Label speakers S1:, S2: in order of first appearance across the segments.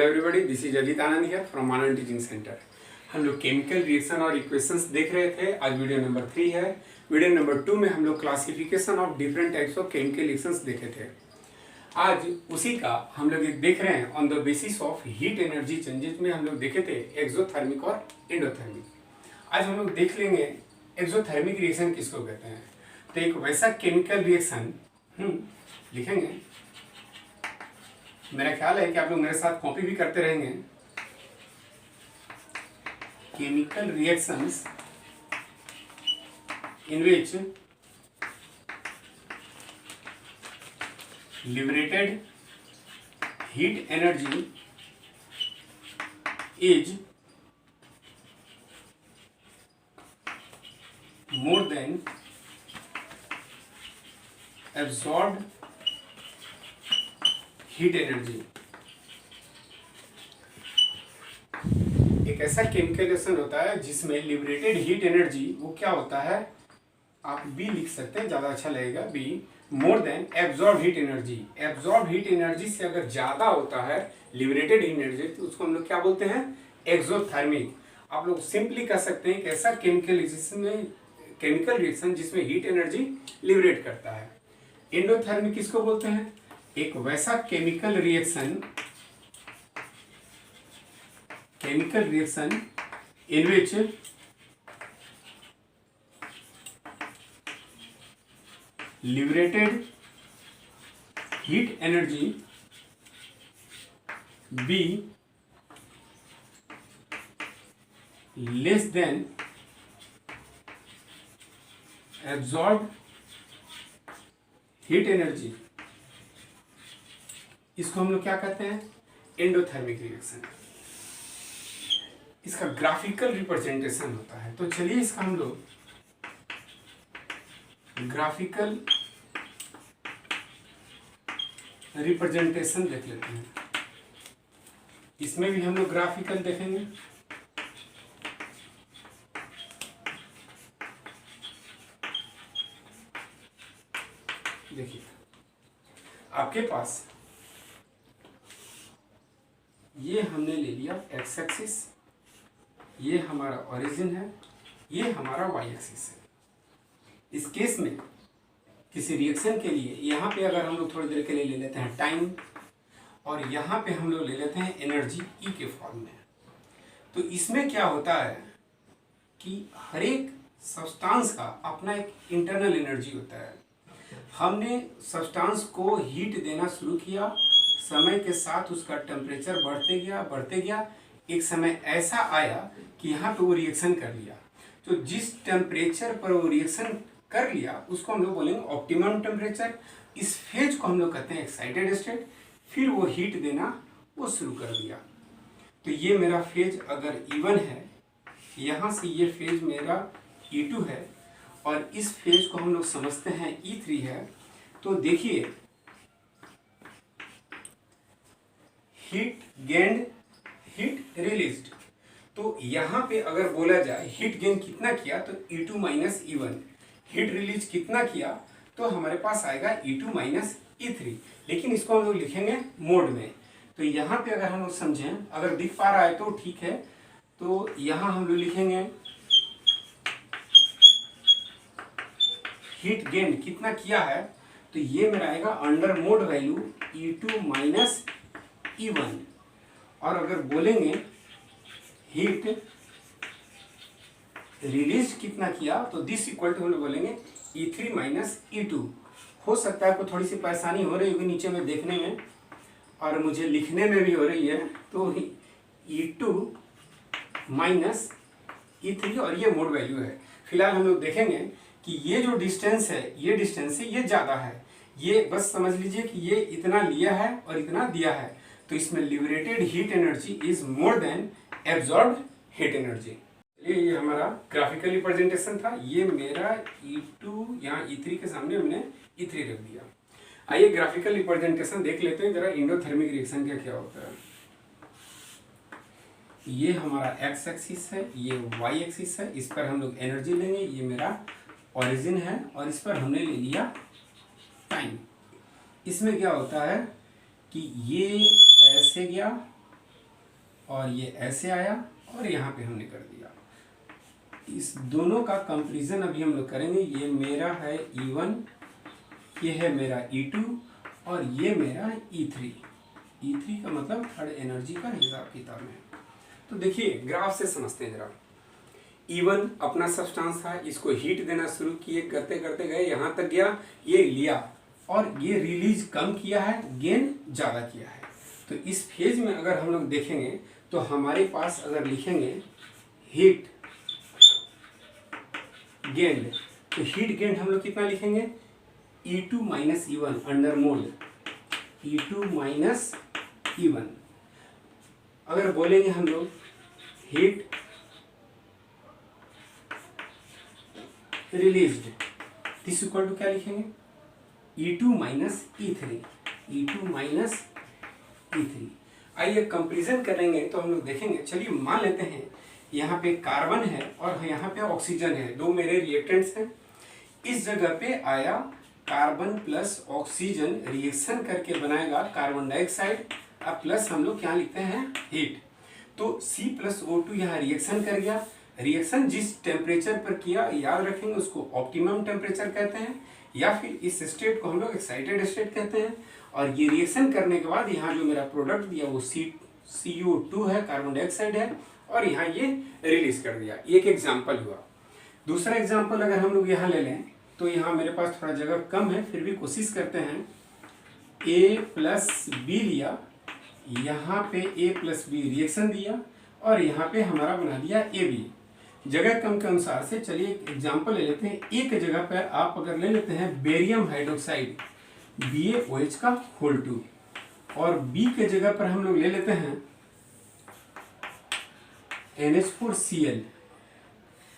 S1: Hello everybody, this is Ajit Anand here from Anand teaching centre. हम लोग chemical reaction और equations देख रहे थे। आज वीडियो नंबर 3 है। वीडियो नंबर 2 में हम लोग classification of different types of chemical reactions देखे थे। आज उसी का हम लोग एक देख रहे हैं on the basis of heat energy changes में हम लोग देखे थे एक्सोथर्मिक और एंडोथर्मिक। आज हम लोग देख लेंगे एक्सोथर्मिक रिएक्शन किसको कहते हैं। तो एक वैसा केमिकल रिएक्शन लिखेंगे। मेरा ख्याल है कि आप लोग मेरे साथ कॉपी भी करते रहेंगे। Chemical reactions in which liberated heat energy is more than absorbed heat energy. एक ऐसा केमिकल रिएक्शन होता है जिसमें लिबरेटेड हीट एनर्जी वो क्या होता है, आप बी लिख सकते हैं, ज़्यादा अच्छा लगेगा। Be more than absorb heat energy. Absorb heat energy से अगर ज़्यादा होता है लिबरेटेड हीट एनर्जी तो उसको हम लोग क्या बोलते हैं, एक्सोथर्मिक। आप लोग सिंपली कह सकते हैं कि ऐसा केमिकल रिएक्शन जिसमें हीट एनर्जी लिबरेट करता है। एंडोथर्मिक किसको बोलते हैं, एक वैसा chemical reaction in which liberated heat energy be less than absorbed heat energy। इसको हम लोग क्या कहते हैं, एंडोथर्मिक रिएक्शन। इसका ग्राफिकल रिप्रेजेंटेशन होता है। तो चलिए इसका हम लोग ग्राफिकल रिप्रेजेंटेशन देख लेते हैं। इसमें भी हम लोग ग्राफिकल देखेंगे। देखिए आपके पास ये हमने ले लिया एक्स एक्सिस, ये हमारा ओरिजिन है, ये हमारा वाई एक्सिस है। इस केस में किसी रिएक्शन के लिए यहाँ पे अगर हम लोग थोड़ी देर के लिए ले लेते हैं टाइम, और यहाँ पे हम लोग ले लेते हैं एनर्जी ई के फॉर्म में। तो इसमें क्या होता है कि हर एक सब्सटेंस का अपना एक इंटरनल एनर्जी होता है। हमने सब्सटेंस को हीट देना शुरू किया, समय के साथ उसका टेम्परेचर बढ़ते गया। एक समय ऐसा आया कि यहाँ पे वो रिएक्शन कर लिया। तो जिस टेम्परेचर पर वो रिएक्शन कर लिया उसको हम लोग बोलेंगे ऑप्टिमम टेम्परेचर। इस फेज को हम लोग कहते हैं एक्साइटेड स्टेट। फिर वो हीट देना वो शुरू कर दिया। तो ये मेरा फेज अगर E1 है, यहाँ से ये फेज मेरा E2 है, और इस फेज को हम लोग समझते हैं E3 है। तो देखिए हीट गेन्ड, हीट रिलीज्ड। तो यहाँ पे अगर बोला जाए हीट गेन कितना किया तो E2 minus E1, heat release कितना किया तो हमारे पास आएगा E2 माइनस E3। लेकिन इसको हम लोग लिखेंगे मोड में। तो यहाँ पे अगर हम लोग समझें, अगर दिख पा रहा है तो ठीक है। तो यहाँ हम लोग लिखेंगे हीट गेन कितना किया है, तो ये मेरा आएगा under mode value E2 minus E1। और अगर बोलेंगे हीट रिलीज कितना किया तो दिस इक्वल टू हम लोग बोलेंगे E3 माइनस E2। हो सकता है आपको थोड़ी सी परेशानी हो रही होगी नीचे में देखने में, और मुझे लिखने में भी हो रही है। तो E2 माइनस E3 और ये मोड वैल्यू है। फिलहाल हम लोग देखेंगे कि ये जो डिस्टेंस है, ये डिस्टेंस है, ये ज़्यादा है। ये बस समझ लीजिए कि ये इतना लिया है और इतना दिया है। तो इसमें liberated heat energy is more than absorbed heat energy. ये हमारा ग्राफिकल रिप्रेजेंटेशन था। ये मेरा E2 यहाँ E3 के सामने हमने E3 रख दिया। आइए ग्राफिकल रिप्रेजेंटेशन देख लेते हैं जरा एंडोथर्मिक रिएक्शन का क्या होता है। ये हमारा एक्स एक्सिस है, ये वाई एक्सिस है। इस पर हम लोग एनर्जी लेंगे। ये मेरा ओरिजिन है और इस पर हमने ले लिया टाइम। इसमें क्या होता है कि ये ऐसे गया और ये ऐसे आया और यहाँ पे हमने कर दिया। इस दोनों का कंपैरिजन अभी हम लोग करेंगे। ये मेरा है E1, ये है मेरा E2 और ये मेरा E3। E3 का मतलब थर्ड एनर्जी का हिसाब किताब में। तो देखिए ग्राफ से समझते हैं जरा। E1 अपना सब्सटेंस था, इसको हीट देना शुरू किए, करते करते गए यहाँ तक गया, ये लिया और ये रिलीज कम किया है, गेन ज़्यादा किया है। तो इस फेज में अगर हम लोग देखेंगे तो हमारे पास अगर लिखेंगे हीट गेन, तो हीट गेन हम लोग कितना लिखेंगे E2 माइनस E1 अंडर मोल E2 माइनस E1। अगर बोलेंगे हम लोग heat released, this equal to क्या लिखेंगे E2 minus E3, E2 minus E3। आइए कंपैरिजन करेंगे तो हम लोग देखेंगे। चलिए मान लेते हैं यहाँ पे कार्बन है और यहाँ पे ऑक्सीजन है, दो मेरे रिएक्टेंट्स हैं। इस जगह पे आया कार्बन प्लस ऑक्सीजन रिएक्शन करके बनाएगा कार्बन डाइऑक्साइड, अब प्लस हम लोग क्या लिखते हैं हीट। तो C+O2 यहाँ रिएक्शन कर गया। रिएक्शन जिस टेम्परेचर पर किया याद रखेंगे उसको ऑप्टिमम टेम्परेचर कहते हैं, या फिर इस स्टेट को हम लोग एक्साइटेड स्टेट कहते हैं। और ये रिएक्शन करने के बाद यहाँ जो मेरा प्रोडक्ट दिया वो CO2 है, कार्बन डाइऑक्साइड है, और यहाँ ये रिलीज कर दिया। एक एग्जाम्पल हुआ। दूसरा एग्जाम्पल अगर हम लोग यहाँ ले लें तो यहाँ मेरे पास थोड़ा जगह कम है, फिर भी कोशिश करते हैं। A प्लस बी लिया, यहाँ पे A प्लस बी रिएक्शन दिया और यहाँ पे हमारा बना दिया AB। जगह कम के अनुसार से चलिए एक एग्जाम्पल ले लेते हैं। एक जगह पर आप अगर ले लेते हैं बेरियम हाइड्रोक्साइड BaOH का होल 2, और B के जगह पर हम लोग ले लेते हैं NH4Cl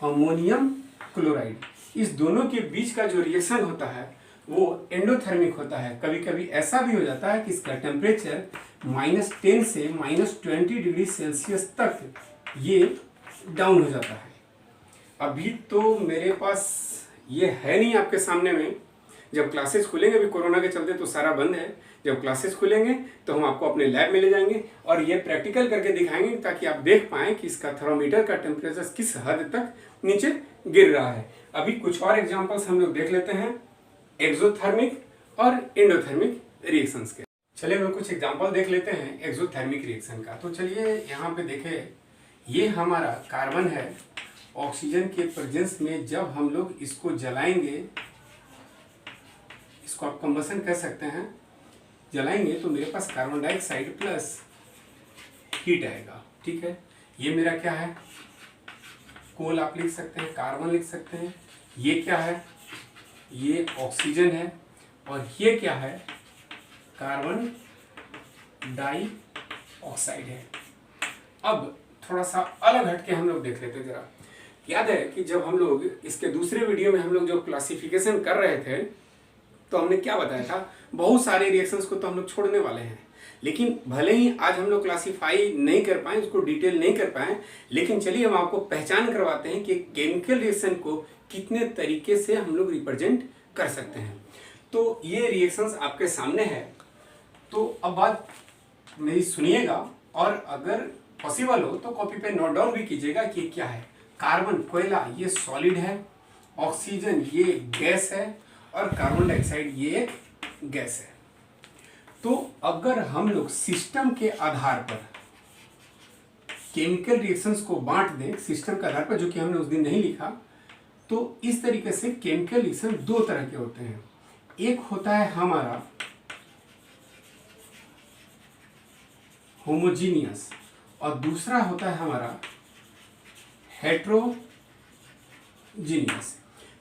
S1: अमोनियम क्लोराइड। इस दोनों के बीच का जो रिएक्शन होता है वो एंडोथर्मिक होता है। कभी कभी ऐसा भी हो जाता है कि इसका टेम्परेचर -10 से -20 डिग्री सेल्सियस तक ये डाउन हो जाता है। अभी तो मेरे पास ये है नहीं आपके सामने में। जब क्लासेस खुलेंगे, अभी कोरोना के चलते तो सारा बंद है, जब क्लासेस खुलेंगे तो हम आपको अपने लैब में ले जाएंगे और ये प्रैक्टिकल करके दिखाएंगे ताकि आप देख पाएँ कि इसका थर्मोमीटर का टेम्परेचर किस हद तक नीचे गिर रहा है। अभी कुछ और एग्जांपल्स हम लोग देख लेते हैं एक्सोथर्मिक और एंडोथर्मिक रिएक्शंस के। चलिए हम कुछ एग्जांपल देख लेते हैं एक्सोथर्मिक रिएक्शन का। तो चलिए यहाँ पे देखें, ये हमारा कार्बन है, ऑक्सीजन के प्रेजेंस में जब हम लोग इसको जलाएंगे, इसको आप कंबसन कह सकते हैं, जलाएंगे तो मेरे पास कार्बन डाइऑक्साइड प्लस हीट आएगा। ठीक है, ये मेरा क्या है कोल आप लिख सकते हैं, कार्बन लिख सकते हैं। ये क्या है, ये ऑक्सीजन है, और ये क्या है कार्बन डाइऑक्साइड है। अब थोड़ा सा अलग हटके हम लोग देख लेते हैं जरा। याद है कि जब हम लोग इसके दूसरे वीडियो में हम लोग जो क्लासिफिकेशन कर रहे थे तो हमने क्या बताया था, बहुत सारे रिएक्शंस को तो हम लोग छोड़ने वाले हैं, लेकिन भले ही आज हम लोग क्लासीफाई नहीं कर पाए, उसको डिटेल नहीं कर पाए, लेकिन चलिए हम आपको पहचान करवाते हैं कि केमिकल रिएक्शन को कितने तरीके से हम लोग रिप्रेजेंट कर सकते हैं। तो ये रिएक्शंस आपके सामने है, तो अब बात मेरी सुनिएगा और अगर पॉसिबल हो तो कॉपी पे नोट डाउन भी कीजिएगा कि क्या है। कार्बन कोयला ये सॉलिड है, ऑक्सीजन ये गैस है, और कार्बन डाइऑक्साइड ये एक गैस है। तो अगर हम लोग सिस्टम के आधार पर केमिकल रिएक्शंस को बांट दें, सिस्टम के आधार पर, जो कि हमने उस दिन नहीं लिखा, तो इस तरीके से केमिकल रिएक्शन दो तरह के होते हैं। एक होता है हमारा होमोजीनियस और दूसरा होता है हमारा हेट्रोजीनियस।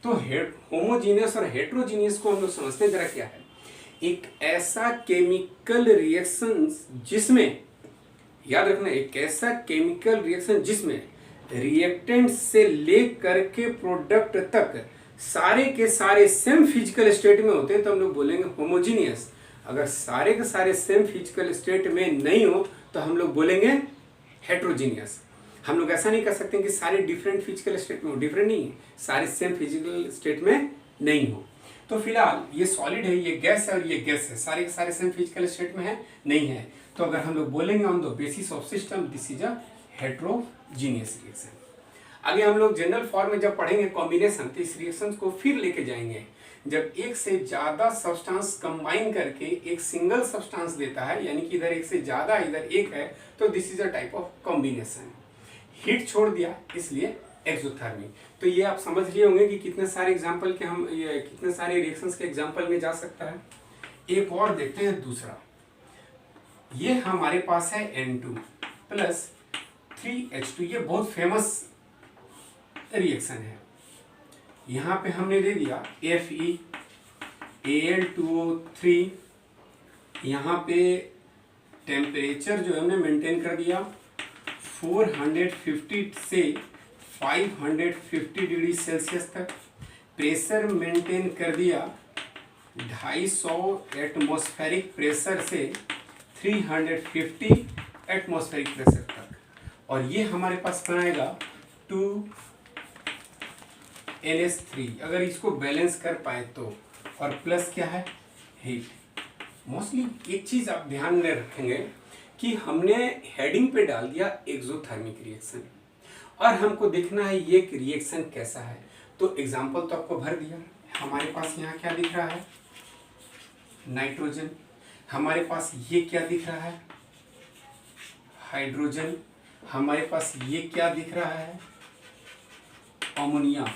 S1: तो होमोजीनियस और हेट्रोजीनियस को हम लोग समझते हैं जरा क्या है। एक ऐसा केमिकल रिएक्शन जिसमें, याद रखना, एक ऐसा केमिकल रिएक्शन जिसमें रिएक्टेंट से लेकर के प्रोडक्ट तक सारे के सारे सेम फिजिकल स्टेट में होते हैं तो हम लोग बोलेंगे होमोजीनियस। अगर सारे के सारे सेम फिजिकल स्टेट में नहीं हो तो हम लोग बोलेंगे हेट्रोजीनियस। हम लोग ऐसा नहीं कर सकते कि सारे डिफरेंट फिजिकल स्टेट में हो, डिफरेंट नहीं है, सारे सेम फिजिकल स्टेट में नहीं हो। तो तो फिलहाल ये सॉलिड है, ये गैस है और ये गैस है, सारे के सारे सेम फिजिकल स्टेट में है नहीं है। तो अगर हम लोग बोलेंगे on the basis of system this is a heterogeneous reaction. आगे हम लोग जनरल फॉर्म में जब पढ़ेंगे कॉम्बिनेशन, तो इस रिएक्शन को फिर लेके जाएंगे जब एक से ज्यादा सब्सटेंस कंबाइन करके एक सिंगल सब्सटेंस देता है, यानी कि इधर एक से ज्यादा इधर एक है, तो this is a type of combination. Heat छोड़ दिया इसलिए एक्सोथर्मी। तो ये आप समझ लिए होंगे कि कितने सारे एग्जांपल के हम ये कितने सारे रिएक्शंस के एग्जांपल में जा सकता है। एक और देखते हैं दूसरा। ये हमारे पास है N2 प्लस 3H2, ये बहुत फेमस रिएक्शन है। यहाँ पे हमने दे दिया FeAl2O3, यहाँ पे टेम्परेचर जो है हमने मेंटेन कर दिया 450 से 550 डिग्री सेल्सियस तक, प्रेशर मेंटेन कर दिया 250 एटमॉस्फेरिक प्रेशर से 350 एटमॉस्फेरिक प्रेशर तक, और ये हमारे पास बनाएगा 2NH3 अगर इसको बैलेंस कर पाए तो, और प्लस क्या है हीट। मोस्टली एक चीज आप ध्यान में रखेंगे कि हमने हेडिंग पे डाल दिया एक्सोथर्मिक रिएक्शन, और हमको देखना है ये रिएक्शन कैसा है। तो एग्जांपल तो आपको भर दिया। हमारे पास यहाँ क्या दिख रहा है नाइट्रोजन, हमारे पास ये क्या दिख रहा है हाइड्रोजन, हमारे पास ये क्या दिख रहा है अमोनिया।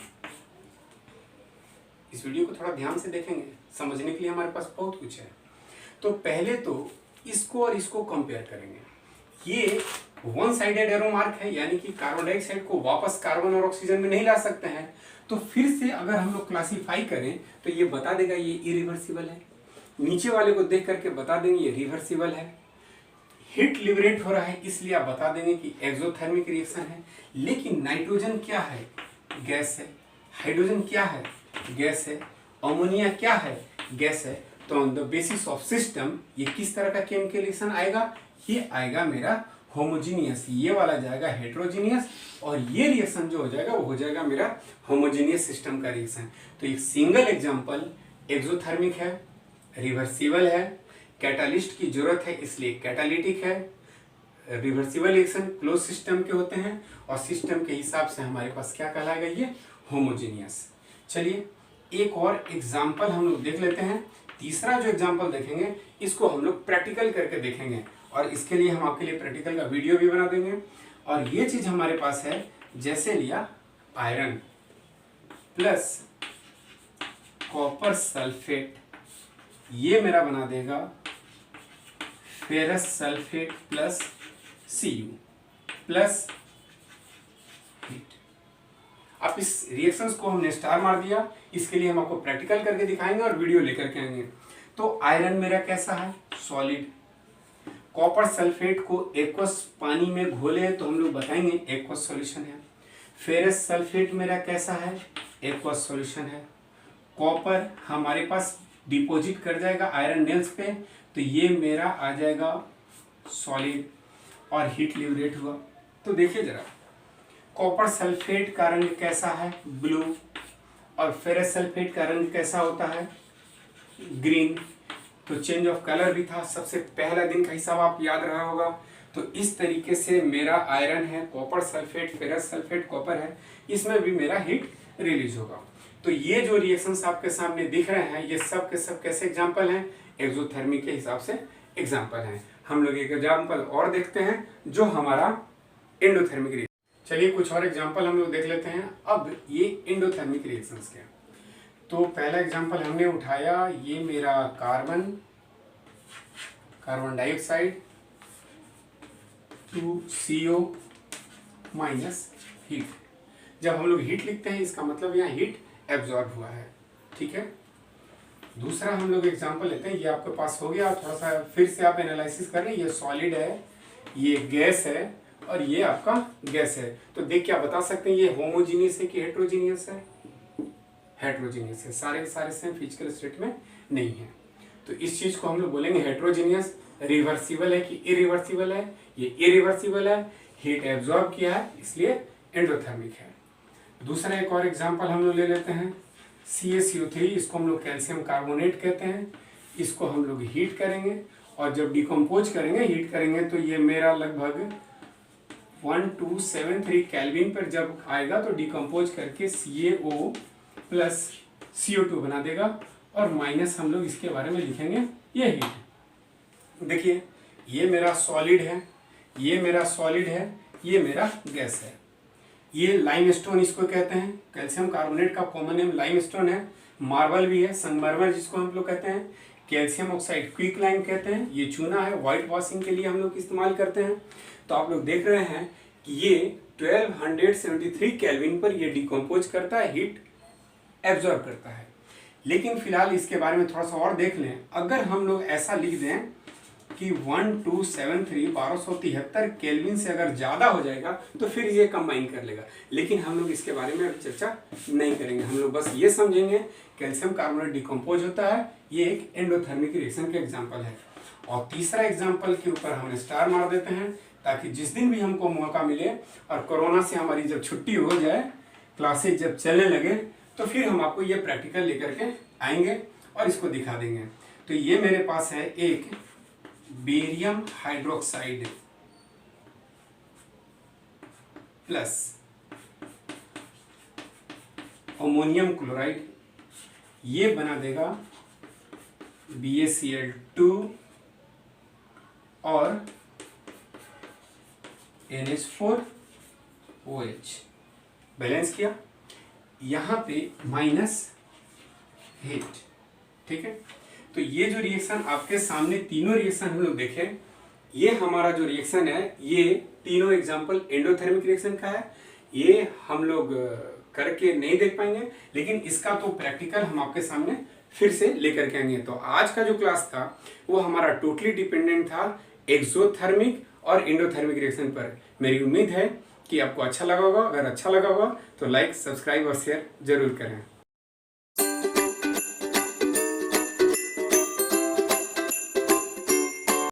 S1: इस वीडियो को थोड़ा ध्यान से देखेंगे, समझने के लिए हमारे पास बहुत कुछ है। तो पहले तो इसको और इसको कंपेयर करेंगे। ये वन साइडेड एरो मार्क है, यानी कि कार्बन डाइऑक्साइड को वापस कार्बन और ऑक्सीजन में नहीं ला सकते हैं। तो फिर से अगर हम लोग क्लासीफाई करें तो ये बता देगा ये इरिवर्सिबल है, नीचे वाले को देख करके बता देंगे ये रिवर्सिबल है। हीट लिबरेट हो रहा है इसलिए आप बता देंगे कि एक्सोथर्मिक रिएक्शन है। लेकिन नाइट्रोजन क्या है गैस है, हाइड्रोजन क्या है गैस है, अमोनिया क्या है गैस है। तो on the basis of system ये किस तरह का केमिकल रिएक्शन आएगा, ये आएगा मेरा होमोजीनियस, ये वाला जाएगा हेट्रोजीनियस, और ये रिएक्शन जो हो जाएगा वो हो जाएगा मेरा होमोजीनियस सिस्टम का रिएक्शन। तो एक सिंगल एग्जांपल एक्सोथर्मिक है, रिवर्सिबल है, कैटालिस्ट की जरूरत है इसलिए कैटालिटिक है। रिवर्सिबल रिएक्शन क्लोज सिस्टम के होते हैं, और सिस्टम के हिसाब से हमारे पास क्या कहलाएगा ये होमोजीनियस। चलिए एक और एग्जांपल हम लोग देख लेते हैं। तीसरा जो एग्जांपल देखेंगे इसको हम लोग प्रैक्टिकल करके देखेंगे, और इसके लिए हम आपके लिए प्रैक्टिकल का वीडियो भी बना देंगे। और ये चीज हमारे पास है, जैसे लिया आयरन प्लस कॉपर सल्फेट, ये मेरा बना देगा ferrous sulphate plus Cu plus heat. अब इस रिएक्शंस को हमने स्टार मार दिया, इसके लिए हम आपको प्रैक्टिकल करके दिखाएंगे और वीडियो लेकर के आएंगे। तो आयरन मेरा कैसा है सॉलिड, कॉपर सल्फेट को एक्वस पानी में घोले तो हम लोग बताएंगे एक्वस सॉल्यूशन है। फेरस सल्फेट मेरा कैसा है एक्वस सॉल्यूशन है। कॉपर हमारे पास डिपॉजिट कर जाएगा आयरन नेल्स पे, तो ये मेरा आ जाएगा सॉलिड, और हीट लिबरेट हुआ। तो देखिए जरा, कॉपर सल्फेट का रंग कैसा है ब्लू, और फेरस सल्फेट का रंग कैसा होता है ग्रीन। तो चेंज ऑफ कलर भी था, सबसे पहला दिन का हिसाब आप याद रहा होगा। तो इस तरीके से मेरा आयरन है, copper sulphate, ferrous sulphate, copper है, इसमें भी मेरा हीट रिलीज होगा। तो ये जो रिएक्शंस आपके सामने दिख रहे हैं ये सब के सब कैसे एग्जाम्पल हैं एक्सोथर्मिक के हिसाब से एग्जाम्पल हैं। हम लोग एक एग्जाम्पल और देखते हैं जो हमारा एंडोथर्मिक रिएक्शन। चलिए कुछ और एग्जाम्पल हम लोग देख लेते हैं। अब ये एंडोथर्मिक रिएक्शंस के, तो पहला एग्जाम्पल हमने उठाया, ये मेरा carbon dioxide 2CO minus heat. जब हम लोग हीट लिखते हैं इसका मतलब यहाँ हीट एब्जॉर्ब हुआ है, ठीक है। दूसरा हम लोग एग्जाम्पल लेते हैं, ये आपके पास हो गया, थोड़ा सा फिर से आप एनालिसिस कर रहे हैं। ये सॉलिड है, ये गैस है, और ये आपका गैस है। तो देख के आप बता सकते हैं ये होमोजीनियस है कि हेट्रोजीनियस है, हेट्रोजीनियस है, सारे के सारे सेम फिजिकल स्टेट में नहीं है। तो इस चीज को हम लोग बोलेंगे हेट्रोजीनियस। रिवर्सिबल है कि इरिवर्सिबल है, ये इरिवर्सिबल है, हीट एब्जॉर्ब किया है इसलिए एंडोथर्मिक है। दूसरा एक और एग्जांपल हम लोग ले लेते हैं, CaCO3, इसको हम लोग कैल्शियम कार्बोनेट कहते हैं। इसको हम लोग हीट करेंगे और जब डिकम्पोज करेंगे, हीट करेंगे, तो ये मेरा लगभग 1273 केल्विन पर जब आएगा तो डिकम्पोज करके CaO प्लस CO2 बना देगा और माइनस हम लोग इसके बारे में लिखेंगे ये हीट। देखिए ये मेरा सॉलिड है, ये मेरा सॉलिड है, ये मेरा गैस है। ये लाइमस्टोन इसको कहते हैं, कैल्शियम कार्बोनेट का कॉमन नेम लाइमस्टोन है। मार्बल भी है, संगमरमर जिसको हम लोग कहते हैं। कैल्शियम ऑक्साइड क्विक लाइम कहते हैं। ये चूना है, व्हाइट वॉशिंग के लिए हम लोग इस्तेमाल करते हैं। तो आप लोग देख रहे हैं कि ये 1273 केल्विन पर ये डिकम्पोज करता है, हीट एब्जॉर्ब करता है। लेकिन फिलहाल इसके बारे में थोड़ा सा और देख लें। अगर हम लोग ऐसा लिख दें कि 1273 केल्विन से अगर ज़्यादा हो जाएगा तो फिर ये कंबाइन कर लेगा, लेकिन हम लोग इसके बारे में अभी चर्चा नहीं करेंगे। हम लोग बस ये समझेंगे कैल्शियम कार्बोनेट डिकम्पोज होता है, ये एक एंडोथर्मिक रिएक्शन का एग्जाम्पल है। और तीसरा एग्जाम्पल के ऊपर हम स्टार मार देते हैं ताकि जिस दिन भी हमको मौका मिले और कोरोना से हमारी जब छुट्टी हो जाए, क्लासेज जब चलने लगे, तो फिर हम आपको ये प्रैक्टिकल लेकर के आएंगे और इसको दिखा देंगे। तो ये मेरे पास है एक barium hydroxide plus ammonium chloride, ये बना देगा BaCl2 और NH4OH। बैलेंस किया, यहाँ पे माइनस हीट। ठीक है, तो ये जो रिएक्शन आपके सामने तीनों रिएक्शन हम लोग देखें, ये हमारा जो रिएक्शन है ये तीनों एग्जाम्पल एंडोथर्मिक रिएक्शन का है। ये हम लोग करके नहीं देख पाएंगे, लेकिन इसका तो प्रैक्टिकल हम आपके सामने फिर से लेकर के आएंगे। तो आज का जो क्लास था वो हमारा टोटली डिपेंडेंट था एक्सोथर्मिक और एंडोथर्मिक रिएक्शन पर। मेरी उम्मीद है कि आपको अच्छा लगा होगा। अगर अच्छा लगा होगा तो लाइक, सब्सक्राइब और शेयर जरूर करें।